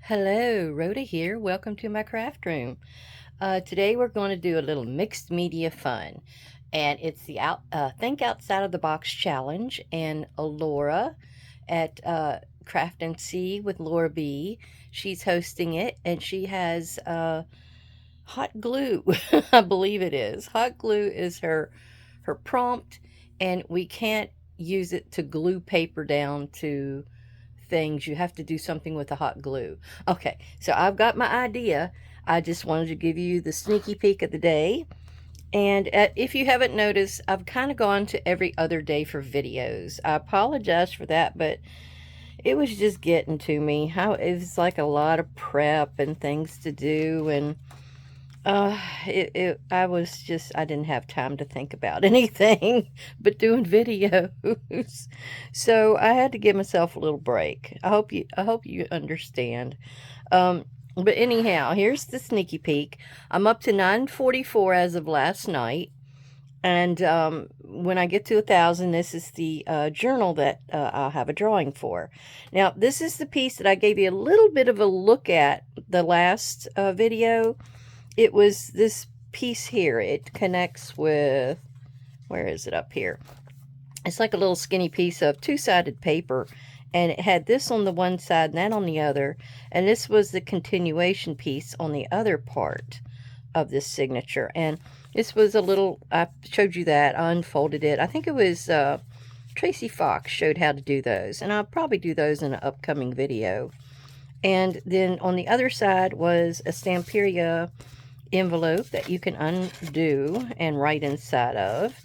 Hello, Rhoda here. Welcome to my craft room. Today we're going to do a little mixed media fun, and it's the Think Outside of the Box challenge. And Laura at Craft and See with Laura B. She's hosting it, and she has hot glue. I believe it is. Hot glue is her prompt, and we can't use it to glue paper down to things. You have to do something with the hot glue. Okay, so I've got my idea. I just wanted to give you the sneaky peek of the day. And if you haven't noticed, I've kind of gone to every other day for videos. I apologize for that, but it was just getting to me. It was like a lot of prep and things to do, and I didn't have time to think about anything but doing videos. So I had to give myself a little break. I hope you understand. But anyhow, here's the sneaky peek. I'm up to 944 as of last night. And when I get to 1,000, this is the journal that I'll have a drawing for. Now, this is the piece that I gave you a little bit of a look at the last video. It was this piece here. It connects with, where is it up here? It's like a little skinny piece of two-sided paper, and it had this on the one side and that on the other, and this was the continuation piece on the other part of this signature. And this was a little, I showed you that, I unfolded it. I think it was Tracy Fox showed how to do those, and I'll probably do those in an upcoming video. And then on the other side was a Stamperia envelope that you can undo and write inside of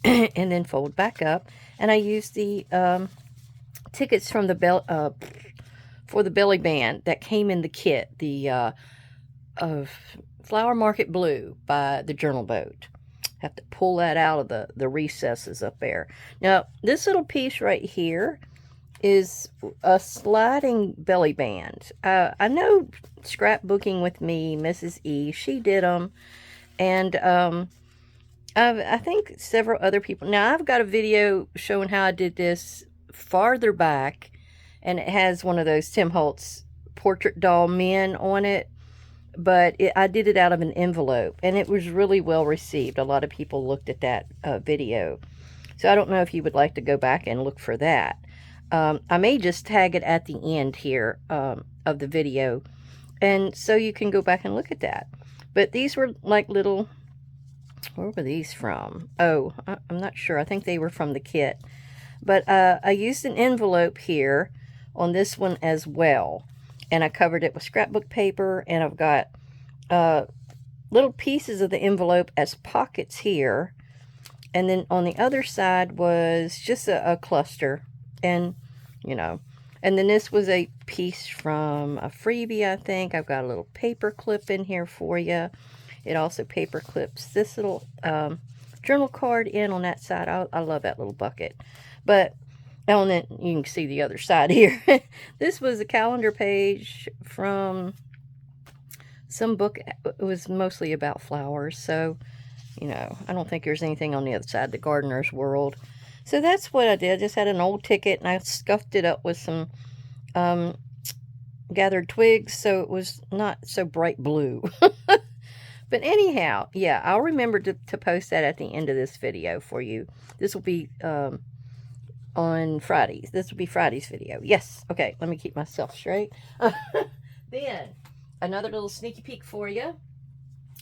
and then fold back up. And I used the tickets from the for the belly band that came in the kit, the Flower Market Blue by the Journal Boat. Have to pull that out of the recesses up there. Now this little piece right here is a sliding belly band. I know Scrapbooking with Me, Mrs. E, she did them, and I think several other people. Now I've got a video showing how I did this farther back, and it has one of those Tim Holtz portrait doll men on it, but I did it out of an envelope, and it was really well received. A lot of people looked at that video, so I don't know if you would like to go back and look for that. I may just tag it at the end here of the video, and so you can go back and look at that. But these were like little, where were these from? Oh, I'm not sure. I think they were from the kit. But I used an envelope here on this one as well, and I covered it with scrapbook paper, and I've got little pieces of the envelope as pockets here, and then on the other side was just a cluster. And, you know, and then this was a piece from a freebie, I think. I've got a little paper clip in here for you. It also paper clips this little journal card in on that side. I love that little bucket. But, and then you can see the other side here. This was a calendar page from some book. It was mostly about flowers. So, you know, I don't think there's anything on the other side, the gardener's world. So that's what I did. I just had an old ticket, and I scuffed it up with some gathered twigs, so it was not so bright blue. But anyhow, yeah, I'll remember to post that at the end of this video for you. This will be on Fridays. This will be Friday's video. Yes. Okay, let me keep myself straight. Then, another little sneaky peek for you.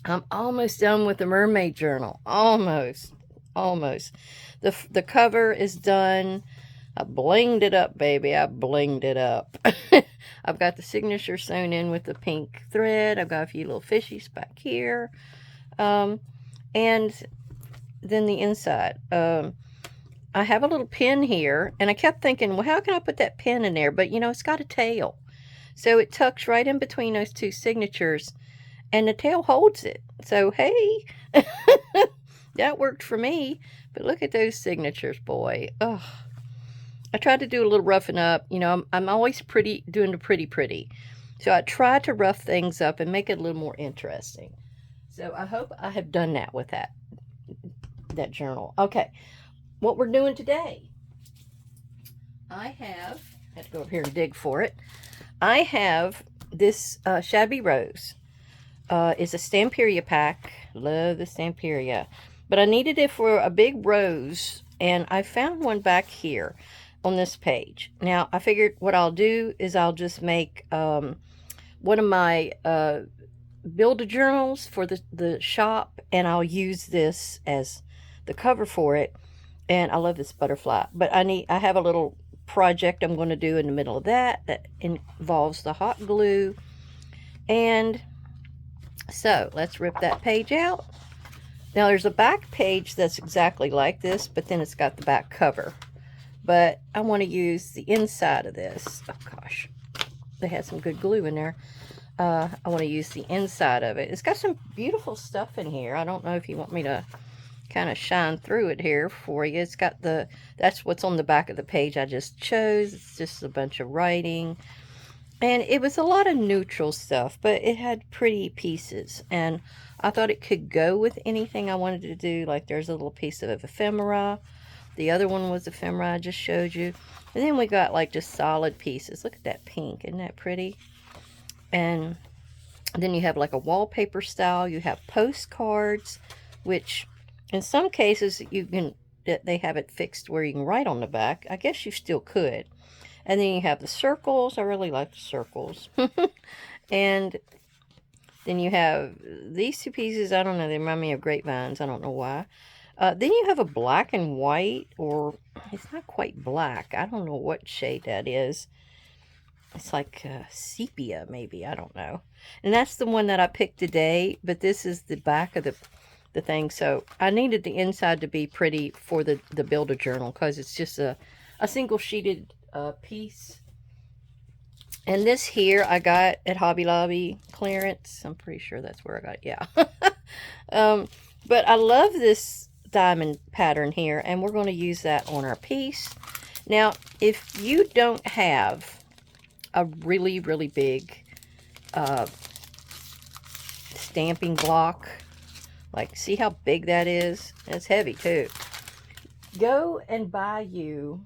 I'm almost done with the mermaid journal. Almost. The cover is done. I blinged it up, baby. I blinged it up. I've got the signature sewn in with the pink thread. I've got a few little fishies back here. And then the inside. I have a little pin here, and I kept thinking, well, how can I put that pin in there? But, you know, it's got a tail. So it tucks right in between those two signatures, and the tail holds it. So, hey, that worked for me. But look at those signatures, boy. Ugh. I tried to do a little roughing up. You know, I'm always doing the pretty. So I tried to rough things up and make it a little more interesting. So I hope I have done that with that journal. Okay, what we're doing today. I have to go up here and dig for it. I have This Shabby Rose is a Stamperia pack. Love the Stamperia. But I needed it for a big rose, and I found one back here on this page. Now, I figured what I'll do is I'll just make one of my build-a-journals for the shop, and I'll use this as the cover for it. And I love this butterfly. But I have a little project I'm going to do in the middle of that involves the hot glue. And so let's rip that page out. Now there's a back page that's exactly like this, but then it's got the back cover. But I want to use the inside of this. Oh gosh, they had some good glue in there. I want to use the inside of it. It's got some beautiful stuff in here. I don't know if you want me to kind of shine through it here for you. It's got that's what's on the back of the page I just chose. It's just a bunch of writing. And it was a lot of neutral stuff, but it had pretty pieces. And I thought it could go with anything I wanted to do. Like there's a little piece of ephemera. The other one was ephemera I just showed you. And then we got like just solid pieces. Look at that pink. Isn't that pretty? And then you have like a wallpaper style. You have postcards, which in some cases they have it fixed where you can write on the back. I guess you still could. And then you have the circles. I really like the circles. And then you have these two pieces. I don't know. They remind me of grapevines. I don't know why. Then you have a black and white, or it's not quite black. I don't know what shade that is. It's like sepia, maybe. I don't know. And that's the one that I picked today. But this is the back of the thing. So I needed the inside to be pretty for the Build-A-Journal, because it's just a single sheeted piece. And this here I got at Hobby Lobby clearance. I'm pretty sure that's where I got it. Yeah. But I love this diamond pattern here, and we're going to use that on our piece. Now, if you don't have a really, really big stamping block, like, see how big that is? It's heavy too. Go and buy you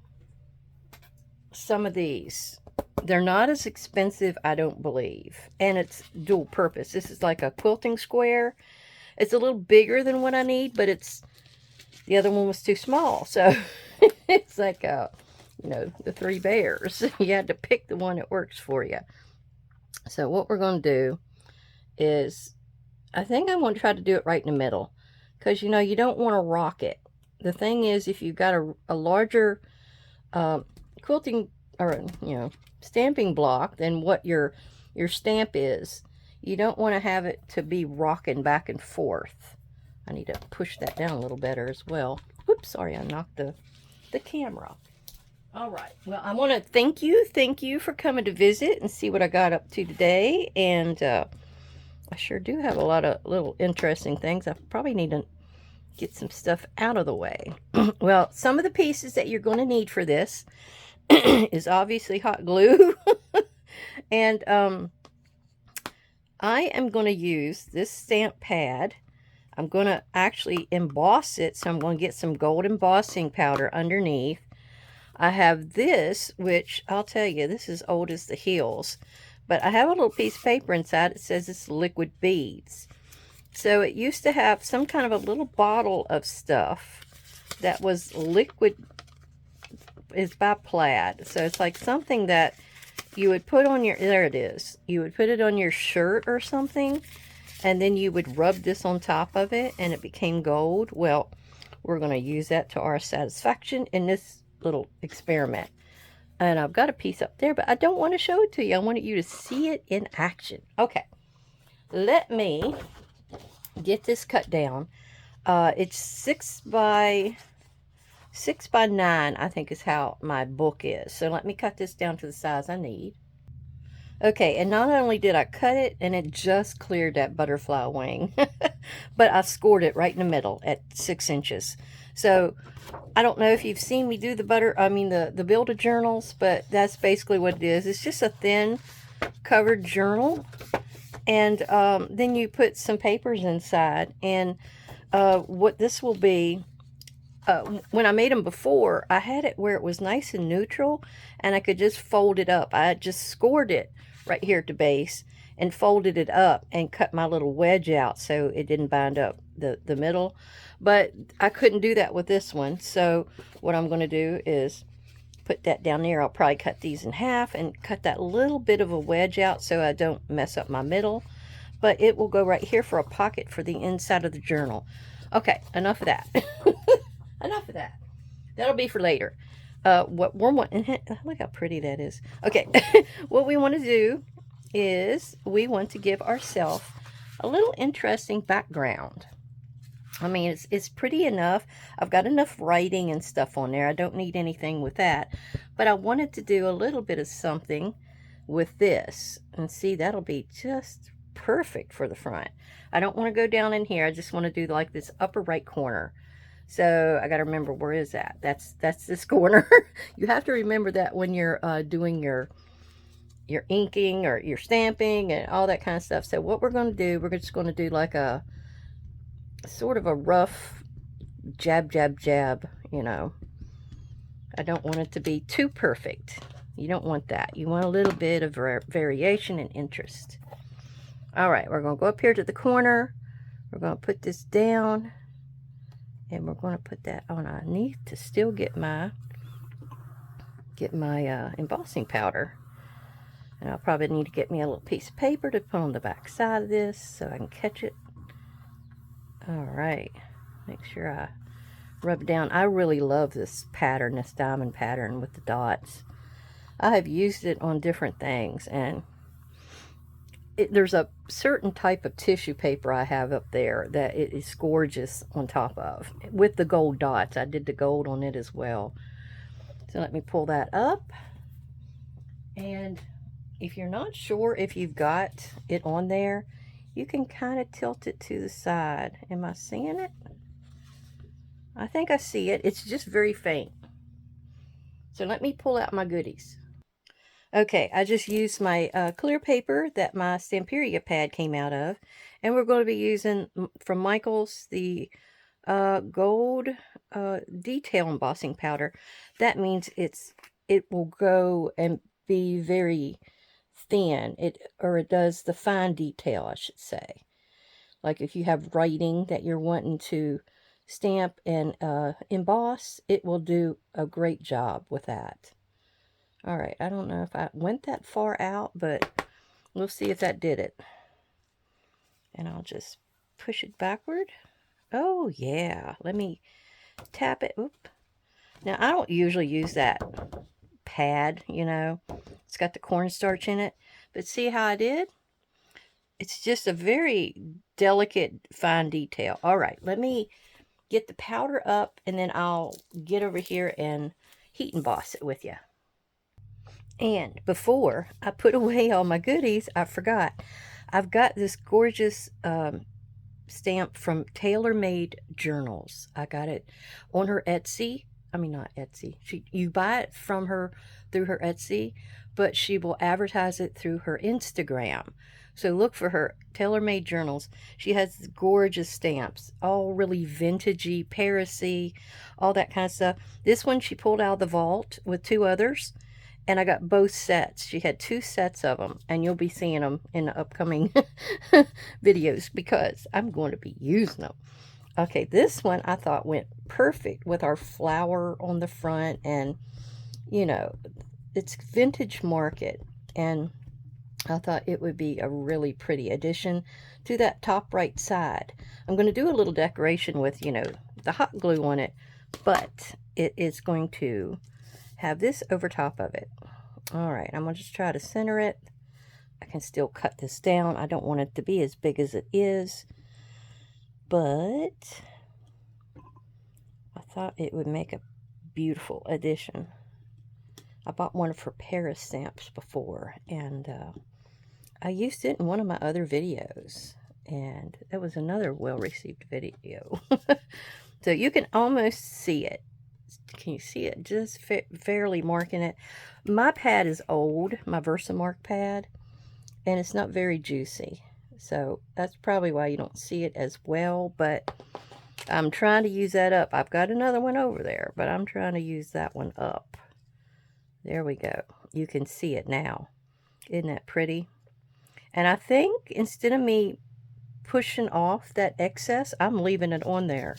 some of these. They're not as expensive, I don't believe. And it's dual purpose. This is like a quilting square. It's a little bigger than what I need, but the other one was too small. So it's like, the three bears. You had to pick the one that works for you. So what we're going to do is, I think I'm going to try to do it right in the middle. Because, you don't want to rock it. The thing is, if you've got a larger quilting or stamping block than what your stamp is, you don't want to have it to be rocking back and forth. I need to push that down a little better as well. Whoops, sorry, I knocked the camera. All right, well, I want to thank you for coming to visit and see what I got up to today. And I sure do have a lot of little interesting things. I probably need to get some stuff out of the way. Well, some of the pieces that you're going to need for this is obviously hot glue. And I am going to use this stamp pad. I'm going to actually emboss it, so I'm going to get some gold embossing powder underneath. I have this, which I'll tell you, this is old as the hills. But I have a little piece of paper inside. It says it's liquid beads. So it used to have some kind of a little bottle of stuff that was liquid. It's by Plaid. So it's like something that you would put on your, there it is. You would put it on your shirt or something, and then you would rub this on top of it, and it became gold. Well, we're going to use that to our satisfaction in this little experiment. And I've got a piece up there, but I don't want to show it to you. I wanted you to see it in action. Okay, let me get this cut down. It's 6 by 9, I think is how my book is. So let me cut this down to the size I need. Okay, and not only did I cut it, and it just cleared that butterfly wing, but I scored it right in the middle at 6 inches. So I don't know if you've seen me do the Build-A-Journals, but that's basically what it is. It's just a thin covered journal, and then you put some papers inside. And what this will be, when I made them before, I had it where it was nice and neutral, and I could just fold it up. I just scored it right here at the base and folded it up and cut my little wedge out so it didn't bind up the middle. But I couldn't do that with this one. So what I'm going to do is put that down there. I'll probably cut these in half and cut that little bit of a wedge out so I don't mess up my middle. But it will go right here for a pocket for the inside of the journal. Okay, enough of that. Enough of that. That'll be for later. What we're wanting, look how pretty that is. Okay, what we want to do is we want to give ourselves a little interesting background. I mean, it's pretty enough. I've got enough writing and stuff on there. I don't need anything with that. But I wanted to do a little bit of something with this. And see, that'll be just perfect for the front. I don't want to go down in here. I just want to do like this upper right corner. So I got to remember, where is that? That's this corner. You have to remember that when you're doing your inking or your stamping and all that kind of stuff. So what we're going to do, we're just going to do like a sort of a rough jab, jab, jab, you know. I don't want it to be too perfect. You don't want that. You want a little bit of variation and interest. All right, we're going to go up here to the corner. We're going to put this down. And we're going to put that on. I need to still get my embossing powder. And I'll probably need to get me a little piece of paper to put on the back side of this so I can catch it. All right. Make sure I rub it down. I really love this pattern, this diamond pattern with the dots. I have used it on different things, and there's a certain type of tissue paper I have up there that it is gorgeous on top of, with the gold dots. I did the gold on it as well. So let me pull that up. And if you're not sure if you've got it on there, you can kind of tilt it to the side. Am I seeing it? I think I see it. It's just very faint. So let me pull out my goodies. Okay, I just used my clear paper that my Stamperia pad came out of. And we're going to be using from Michael's the gold detail embossing powder. That means it will go and be very thin. It does the fine detail, I should say. Like if you have writing that you're wanting to stamp and emboss, it will do a great job with that. All right, I don't know if I went that far out, but we'll see if that did it. And I'll just push it backward. Oh, yeah. Let me tap it. Oop. Now, I don't usually use that pad, you know. It's got the cornstarch in it. But see how I did? It's just a very delicate, fine detail. All right, let me get the powder up, and then I'll get over here and heat emboss it with you. And before I put away all my goodies, I forgot. I've got this gorgeous stamp from Tailor Made Journals. I got it on her Etsy. I mean, not Etsy. You buy it from her through her Etsy, but she will advertise it through her Instagram. So look for her, Tailor Made Journals. She has gorgeous stamps, all really vintagey, Parisy, all that kind of stuff. This one she pulled out of the vault with 2 others. And I got both sets. She had 2 sets of them. And you'll be seeing them in the upcoming videos because I'm going to be using them. Okay, this one I thought went perfect with our flower on the front. And, you know, it's vintage market. And I thought it would be a really pretty addition to that top right side. I'm going to do a little decoration with, you know, the hot glue on it. But it is going to have this over top of it. All right, I'm going to just try to center it. I can still cut this down. I don't want it to be as big as it is, but I thought it would make a beautiful addition. I bought one of her Paris stamps before, and I used it in one of my other videos, and that was another well-received video. So you can almost see it. Can you see it? Just fairly marking it. My pad is old, my Versamark pad, and it's not very juicy. So that's probably why you don't see it as well, but I'm trying to use that up. I've got another one over there, but I'm trying to use that one up. There we go. You can see it now. Isn't that pretty? And I think instead of me pushing off that excess, I'm leaving it on there.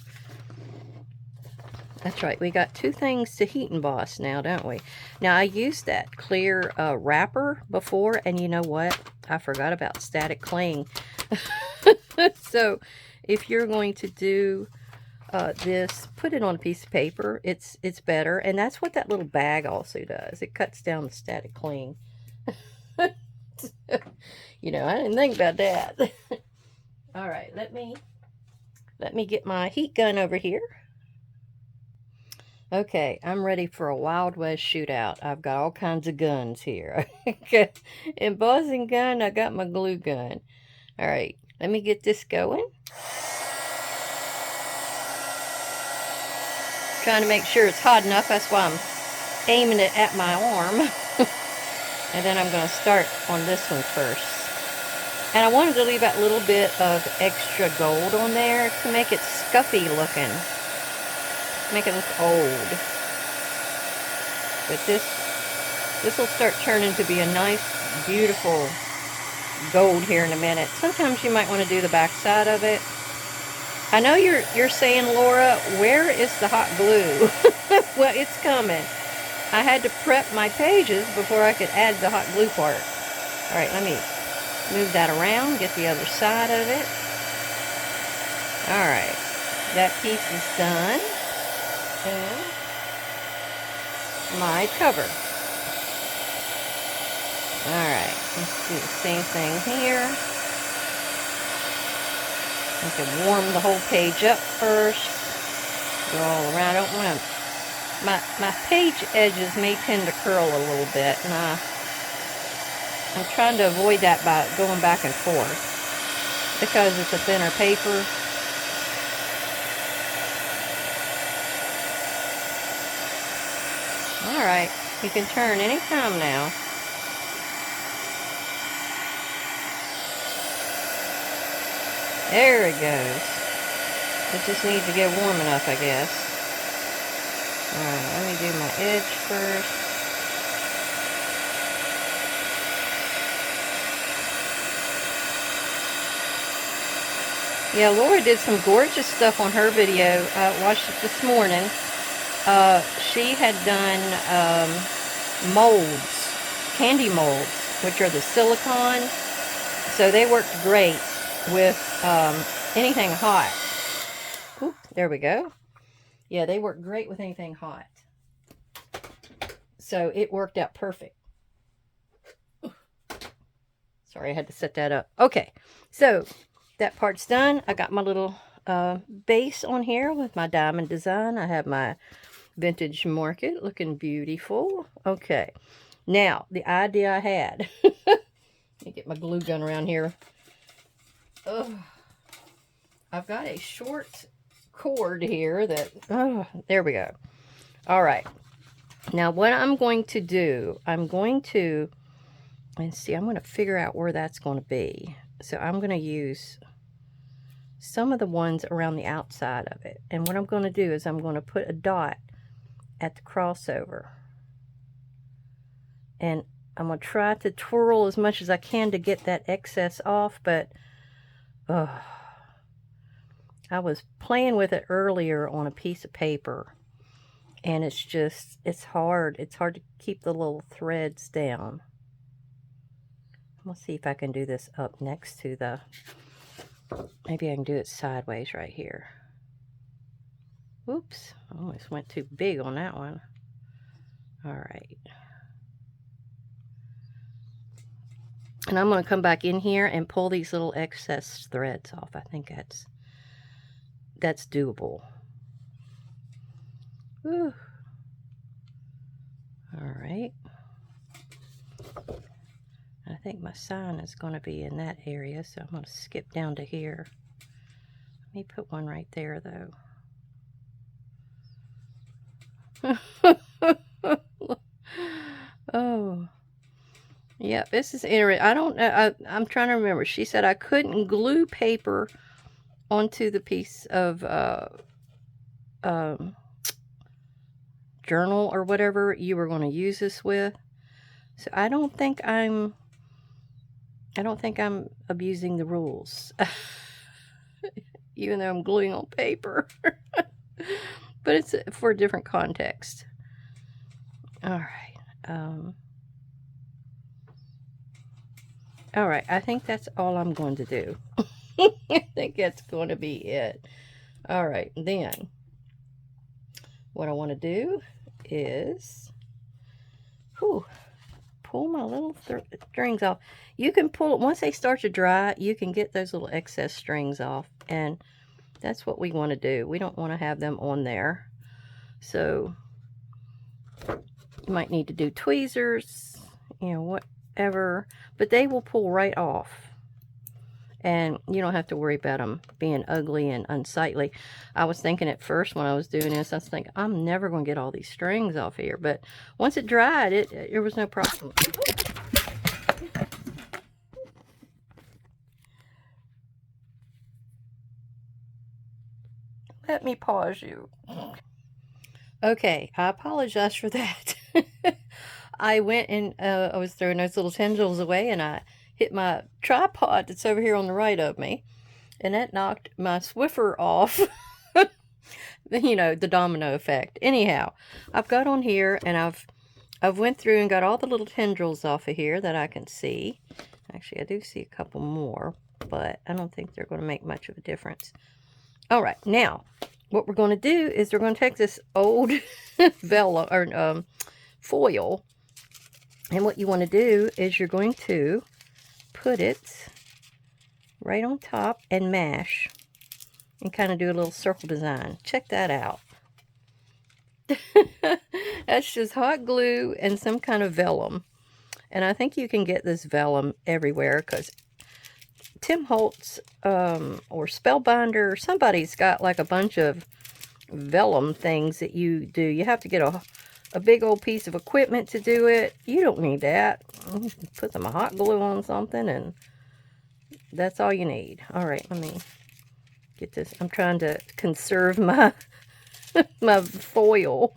That's right. We got two things to heat emboss now, don't we? Now, I used that clear wrapper before, and you know what? I forgot about static cling. So, if you're going to do this, put it on a piece of paper. It's better, and that's what that little bag also does. It cuts down the static cling. You know, I didn't think about that. All right, let me get my heat gun over here. Okay, I'm ready for a Wild West shootout. I've got all kinds of guns here. Embossing gun, I got my glue gun. All right, let me get this going. Trying to make sure it's hot enough. That's why I'm aiming it at my arm. And then I'm going to start on this one first. And I wanted to leave that little bit of extra gold on there to make it scuffy looking. Make it look old. But this will start turning to be a nice, beautiful gold here in a minute. Sometimes you might want to do the back side of it. I know you're saying, Laura, where is the hot glue? Well, it's coming. I had to prep my pages before I could add the hot glue part. All right, let me move that around, get the other side of it. All right, that piece is done. And my cover. All right, let's do the same thing here. I can warm the whole page up first. Go all around. I don't want to. My page edges may tend to curl a little bit, and I'm trying to avoid that by going back and forth because it's a thinner paper. All right, you can turn anytime now. There it goes. It just needs to get warm enough, I guess. Alright, let me do my edge first. Yeah, Laura did some gorgeous stuff on her video. I watched it this morning. She had done molds, candy molds, which are the silicone. So they worked great with anything hot. Oop, there we go. Yeah, they work great with anything hot. So it worked out perfect. Sorry, I had to set that up. Okay, so that part's done. I got my little base on here with my diamond design. I have my vintage market looking beautiful. Okay, now the idea I had. Let me get my glue gun around here. Ugh. I've got a short cord here that, there we go. All right. Now what I'm going to do, I'm going to figure out where that's going to be. So I'm going to use some of the ones around the outside of it. And what I'm going to do is I'm going to put a dot at the crossover. And I'm going to try to twirl as much as I can to get that excess off, but I was playing with it earlier on a piece of paper, and it's hard. It's hard to keep the little threads down. Let's see if I can do this up next to the, maybe I can do it sideways right here. Oops, I almost went too big on that one. All right. And I'm going to come back in here and pull these little excess threads off. I think that's doable. Whew. All right. I think my sign is going to be in that area, so I'm going to skip down to here. Let me put one right there, though. Oh. Yeah, this is interesting. I don't know. I'm trying to remember. She said I couldn't glue paper onto the piece of journal or whatever you were going to use this with. So I don't think I'm I don't think I'm abusing the rules. Even though I'm gluing on paper. But it's for a different context. All right. All right, I think that's all I'm going to do. I think that's going to be it. All right, then what I want to do is pull my little strings off. You can pull, once they start to dry, you can get those little excess strings off, and that's what we want to do. We don't want to have them on there. So you might need to do tweezers, you know, whatever, but they will pull right off. And you don't have to worry about them being ugly and unsightly. I was thinking at first when I was doing this, I was thinking, I'm never going to get all these strings off here. But once it dried, it was no problem. Let me pause you. Okay, I apologize for that. I went and I was throwing those little tendrils away, and I hit my tripod that's over here on the right of me, and that knocked my Swiffer off. You know, the domino effect. Anyhow, I've got on here, and I've went through and got all the little tendrils off of here that I can see. Actually, I do see a couple more, but I don't think they're going to make much of a difference. All right, now what we're going to do is we're going to take this old vellum or foil, and what you want to do is you're going to put it right on top and mash and kind of do a little circle design. Check that out. That's just hot glue and some kind of vellum. And I think you can get this vellum everywhere, because Tim Holtz or Spellbinder or somebody's got like a bunch of vellum things that you do. You have to get a big old piece of equipment to do it. You don't need that. Put some hot glue on something, and that's all you need. All right, let me get this. I'm trying to conserve my my foil.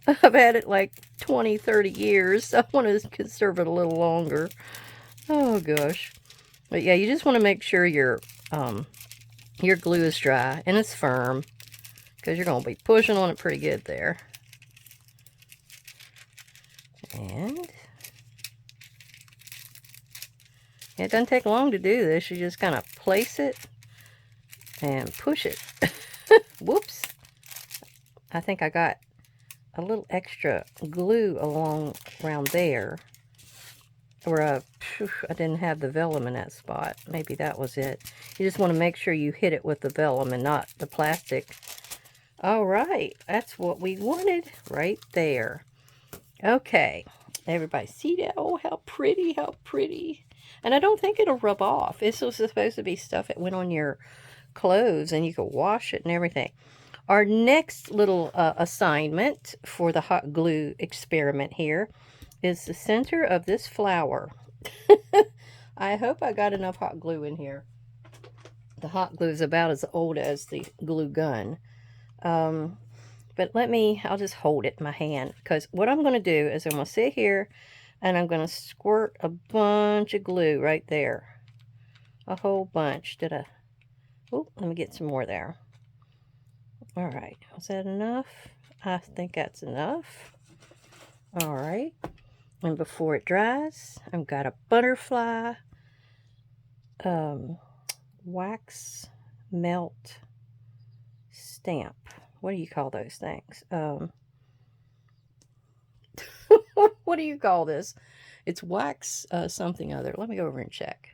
I've had it like 20, 30 years, so I want to conserve it a little longer. Oh gosh. But yeah, you just want to make sure your glue is dry and it's firm, because you're going to be pushing on it pretty good there. And it doesn't take long to do this. You just kind of place it and push it. Whoops. I think I got a little extra glue around there. Or I didn't have the vellum in that spot. Maybe that was it. You just want to make sure you hit it with the vellum and not the plastic. All right. That's what we wanted right there. Okay. Everybody see that? Oh, how pretty, how pretty. And I don't think it'll rub off. This was supposed to be stuff that went on your clothes and you could wash it and everything. Our next little assignment for the hot glue experiment here is the center of this flower. I hope I got enough hot glue in here. The hot glue is about as old as the glue gun. But I'll just hold it in my hand, because what I'm going to do is I'm going to sit here and I'm going to squirt a bunch of glue right there. A whole bunch. Oh, let me get some more there. All right, is that enough? I think that's enough. All right, and before it dries, I've got a butterfly wax melt stamp. What do you call those things? What do you call this? It's wax something other. Let me go over and check.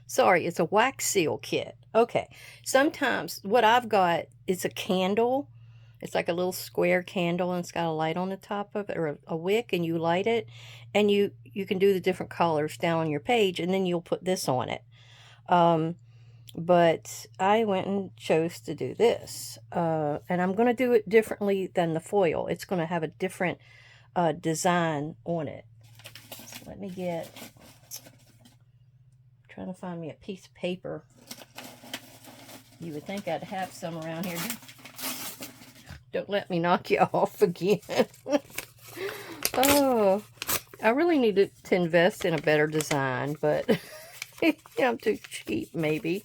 Sorry, it's a wax seal kit. Okay. Sometimes what I've got is a candle. It's like a little square candle, and it's got a light on the top of it, or a wick, and you light it, and you can do the different colors down on your page, and then you'll put this on it. But I went and chose to do this, and I'm going to do it differently than the foil. It's going to have a different design on it. So let me trying to find me a piece of paper. You would think I'd have some around here. Don't let me knock you off again. Oh, I really need to invest in a better design, but I'm too cheap, maybe.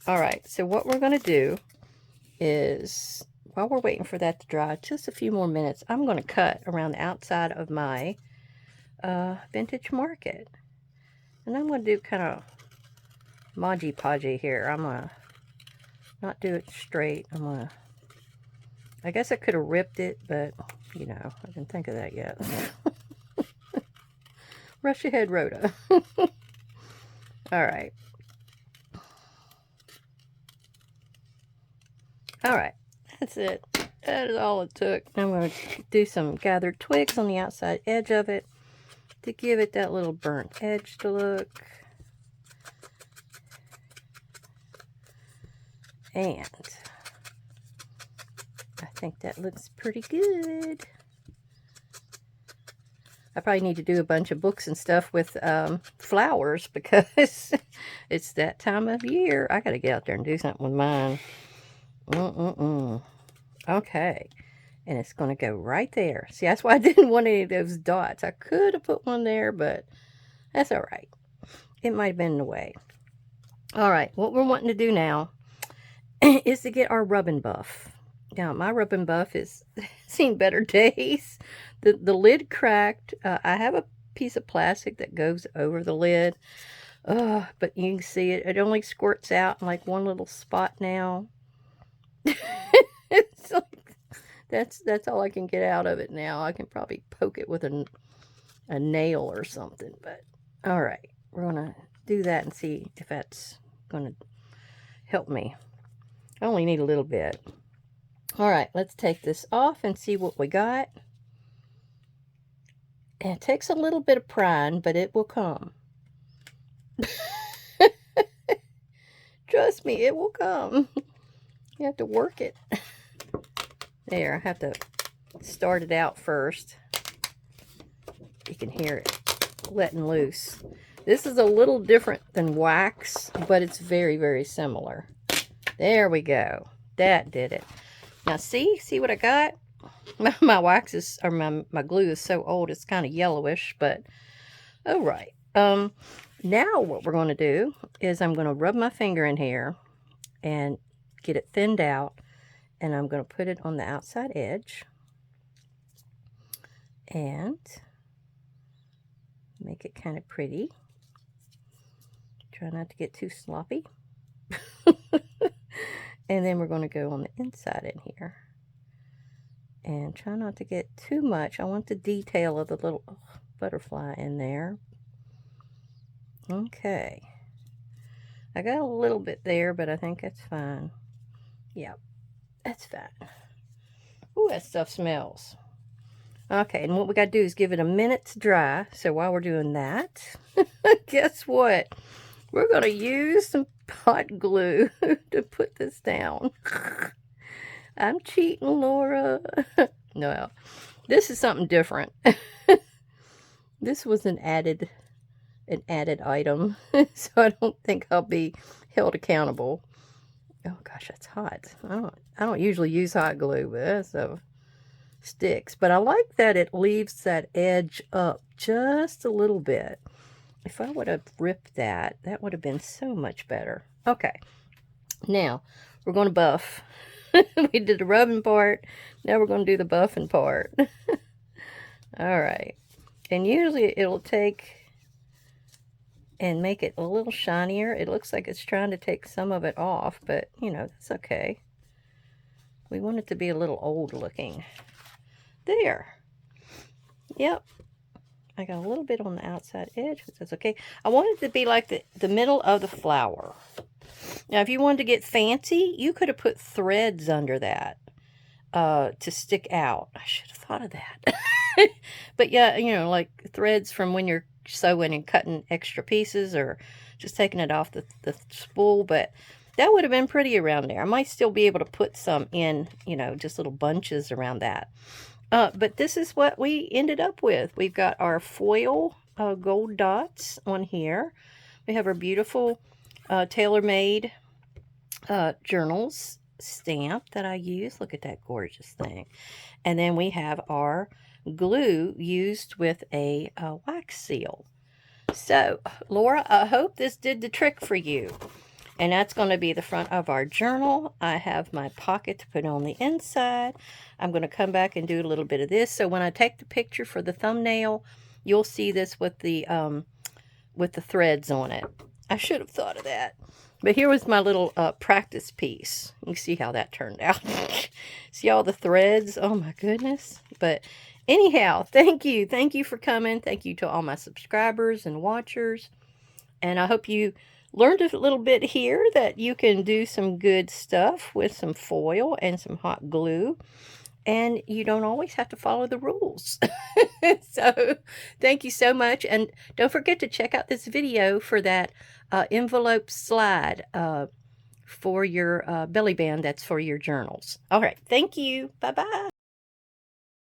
All right, so what we're going to do is, while we're waiting for that to dry, just a few more minutes, I'm going to cut around the outside of my vintage market. And I'm going to do kind of Maji Podgy here. I'm going to not do it straight. I guess I could have ripped it, but, you know, I didn't think of that yet. Rush ahead, Rhoda. All right. All right. That's it. That is all it took. I'm going to do some gathered twigs on the outside edge of it to give it that little burnt edge to look. And I think that looks pretty good. I probably need to do a bunch of books and stuff with flowers because it's that time of year. I got to get out there and do something with mine. Okay. And it's going to go right there. See, that's why I didn't want any of those dots. I could have put one there, but that's all right. It might have been in the way. All right. What we're wanting to do now is to get our rub and buff. Now, my rub and buff has seen better days. The lid cracked. I have a piece of plastic that goes over the lid. But you can see it. It only squirts out in like one little spot now. It's like, that's all I can get out of it now. I can probably poke it with a nail or something. But all right, we're gonna do that and see if that's gonna help me. I only need a little bit. All right, let's take this off and see what we got. And it takes a little bit of prying, but it will come. Trust me, it will come. You have to work it. There, I have to start it out first. You can hear it letting loose. This is a little different than wax, but it's very, very similar. There we go. That did it. Now see what I got? My wax is, or my glue is so old it's kind of yellowish, but all right. Now what we're going to do is I'm going to rub my finger in here and get it thinned out, and I'm going to put it on the outside edge and make it kind of pretty. Try not to get too sloppy. And then we're going to go on the inside in here. And try not to get too much. I want the detail of the little butterfly in there. Okay. I got a little bit there, but I think that's fine. Yep, that's fine. Ooh, that stuff smells. Okay, and what we got to do is give it a minute to dry. So while we're doing that, guess what? We're going to use some hot glue to put this down. I'm cheating, Laura. No, this is something different. This was an added item, so I don't think I'll be held accountable. Oh gosh, that's hot. I don't usually use hot glue, but that stuff sticks. But I like that it leaves that edge up just a little bit. If I would have ripped that, that would have been so much better. Okay, now we're going to buff. We did the rubbing part. Now we're going to do the buffing part. All right. And usually it'll take and make it a little shinier. It looks like it's trying to take some of it off, but, you know, that's okay. We want it to be a little old looking. There. Yep. I got a little bit on the outside edge, but that's okay. I want it to be like the middle of the flower. Now, if you wanted to get fancy, you could have put threads under that to stick out. I should have thought of that. But yeah, you know, like threads from when you're sewing and cutting extra pieces or just taking it off the spool. But that would have been pretty around there. I might still be able to put some in, you know, just little bunches around that. But this is what we ended up with. We've got our foil gold dots on here. We have our beautiful tailor-made journals stamp that I use. Look at that gorgeous thing. And then we have our glue used with a wax seal. So, Laura, I hope this did the trick for you. And that's going to be the front of our journal. I have my pocket to put on the inside. I'm going to come back and do a little bit of this. So when I take the picture for the thumbnail, you'll see this with the threads on it. I should have thought of that. But here was my little practice piece. You can see how that turned out. See all the threads? Oh my goodness. But anyhow, thank you. Thank you for coming. Thank you to all my subscribers and watchers. And I hope you learned a little bit here that you can do some good stuff with some foil and some hot glue. And you don't always have to follow the rules. So thank you so much. And don't forget to check out this video for that envelope slide for your belly band. That's for your journals. All right. Thank you. Bye-bye.